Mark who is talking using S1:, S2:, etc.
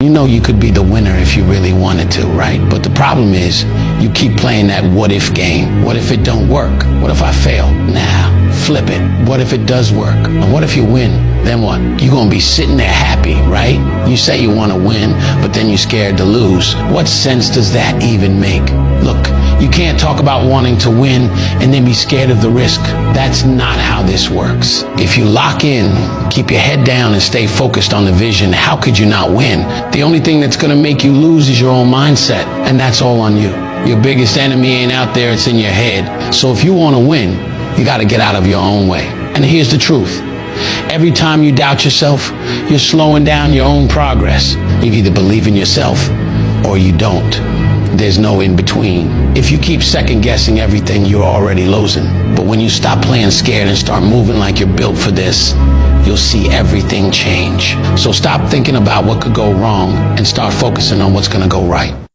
S1: You know you could be the winner if you really wanted to, right? But the problem is you keep playing that what if game. What if it don't work? What if I fail? Nah, flip it. What if it does work? And what if you win? Then what? You're gonna be sitting there happy, right? You say you wanna win, but then you're scared to lose. What sense does that even make? Look, you can't talk about wanting to win and then be scared of the risk. That's not how this works. If you lock in, keep your head down and stay focused on the vision, how could you not win? The only thing that's gonna make you lose is your own mindset, and that's all on you. Your biggest enemy ain't out there, it's in your head. So if you wanna win, you gotta get out of your own way. And here's the truth. Every time you doubt yourself, you're slowing down your own progress. You either believe in yourself or you don't. There's no in between. If you keep second guessing everything, you're already losing. But when you stop playing scared and start moving like you're built for this, you'll see everything change. So stop thinking about what could go wrong and start focusing on what's gonna go right.